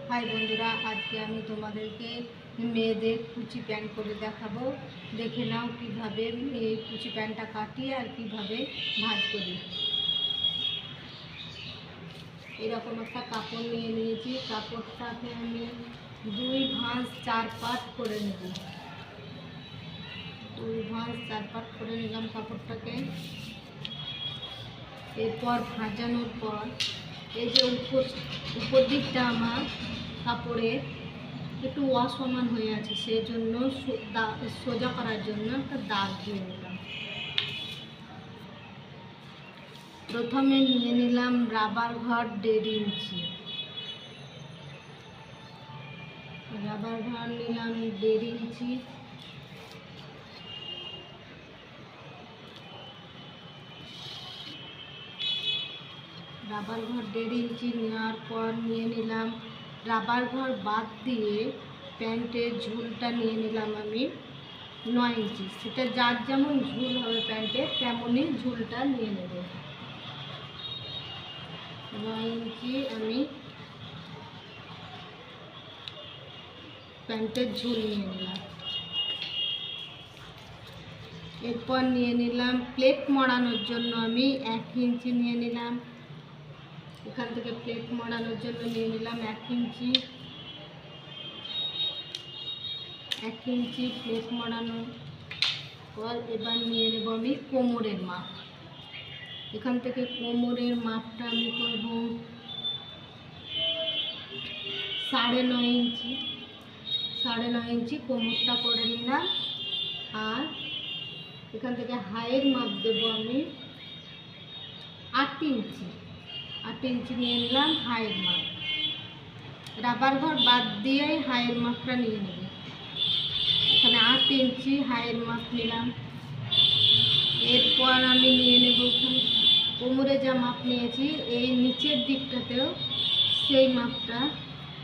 High বন্ধুরা, আজকে আমি তোমাদেরকে মেয়েদের কুচি প্যান্ট করে দেখাবো। দেখে নাও কিভাবে এই কুচি প্যান্টটা কাটি আর কিভাবে ভাঁজ করি। এরকম একটা কাপড় নিয়ে নিয়েছি, কাপড়টাকে আমি 2 ভাঁজ 4 পাট করে নেব। 2 ভাঁজ 4 পাট করে নিলাম কাপড়টাকে। এরপর ভাঁজানোর পর এই যে উপর দিকটা আমার কাপড়ের একটু অসমান হয়ে আছে, সেই জন্য সোজা করার জন্য একটা দাগ দিয়ে নিলাম। প্রথমে নিয়ে নিলাম রাবার ঘর 1.5 ইঞ্চি। রাবার ঘর নিলাম 1.5 ইঞ্চি। রাবার ঘর 1.5 ইঞ্চি নেওয়ার পর নিয়ে নিলাম রাবার ঘর বাদ দিয়ে প্যান্টের ঝুলটা নিয়ে নিলাম আমি 9 ইঞ্চি। সেটা যার যেমন ঝুল হবে প্যান্টের তেমনই ঝুলটা নিয়ে নেব। 9 ইঞ্চি আমি প্যান্টের ঝুল নিয়ে নিলাম। এরপর নিয়ে নিলাম প্লেট মড়ানোর জন্য আমি 1 ইঞ্চি নিয়ে নিলাম। এখান থেকে প্লেট মড়ানোর জন্য নিয়ে নিলাম 1 ইঞ্চি। 1 ইঞ্চি প্লেট মড়ানোর পর এবার নিয়ে নেব আমি কোমরের মাপ। এখান থেকে কোমরের মাপটা আমি করব 9.5 ইঞ্চি। 9.5 ইঞ্চি কোমরটা করে নিলাম। আর এখান থেকে হাইয়ের মাপ দেব আমি 8 ইঞ্চি। 8 ইঞ্চি নিয়ে নিলাম হাইয়ের মাপ। রাবার ঘর বাদ দিয়ে হাইয়ের মাপটা নিয়ে নেব। এখানে 8 ইঞ্চি হাইয়ের মাপ নিলাম। এরপর আমি নিয়ে নেব কোমরে যা মাপ নিয়েছি এই নিচের দিকটাতেও সেই মাপটা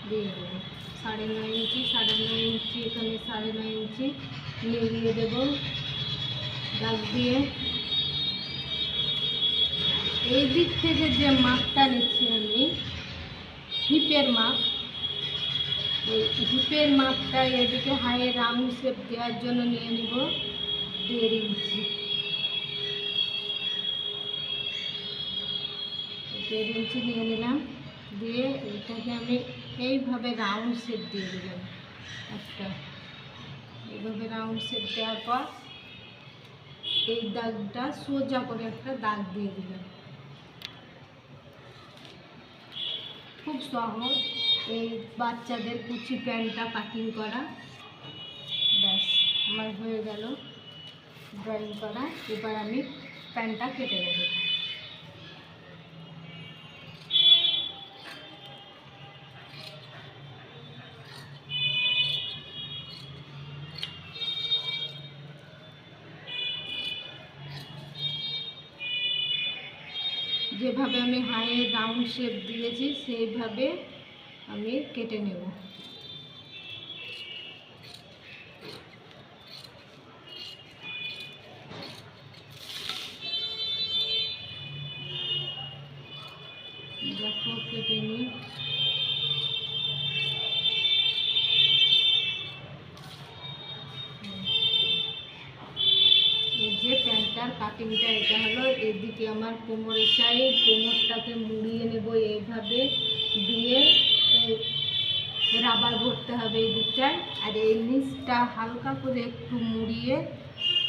দিয়ে দেবো। 9.5 ইঞ্চি। 9.5 ইঞ্চি এখানে 9.5 ইঞ্চি নিয়ে দিয়ে দেবো দাগ দিয়ে। এই দিক থেকে যে মাপটা নিচ্ছি আমি হিপের মাপ, এই হিপের মাপটা এদিকে হাইয়ের রাউন্ড শেপ দেওয়ার জন্য নিয়ে নেব 1.5 ইঞ্চি। 1.5 ইঞ্চি নিয়ে নিলাম। দিয়ে এটাকে আমি এইভাবে রাউন্ড শেপ দিয়ে দিলাম একটা। এইভাবে রাউন্ড শেপ দেওয়ার পর এই দাগটা সোজা করে একটা দাগ দিয়ে দিলাম। খুব সহজ এই বাচ্চাদের কুচি প্যান্টটা কাটিং করা। ব্যাস আমার হয়ে গেল ড্রয়িং করা। এবার আমি প্যান্টটা কেটে নেব। যেভাবে আমি হাইয়ের রাউন্ড শেপ দিয়েছি সেইভাবে আমি কেটে নেব। দেখো কেটে নিই। এই যে প্যান্টটার কাটিংটা এটা হলো। এদিকে আমার কোমরের সাইড, কোমরটাকে মুড়িয়ে নেব এইভাবে দিয়ে রাবার ভরতে হবে এই দিকটায়। আর এই নিচটা হালকা করে একটু মুড়িয়ে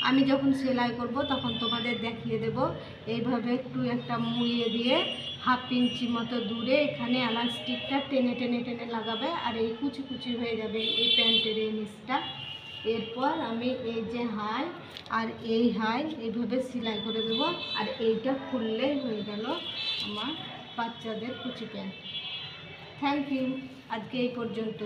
আমি যখন সেলাই করব তখন তোমাদের দেখিয়ে দেব। এইভাবে একটু একটা মুড়িয়ে দিয়ে 1/2 ইঞ্চি মতো দূরে এখানে এলাস্টিকটা টেনে টেনে টেনে লাগাবে আর এই কুচি কুচি হয়ে যাবে এই প্যান্টের এই নিচটা। এরপর আমি এই যে হাই আর এই হাই এইভাবে সেলাই করে দেবো। আর এইটা খুললেই হয়ে গেল আমার বাচ্চাদের কুচি প্যান্ট। Thank you. আজকে এই পর্যন্ত।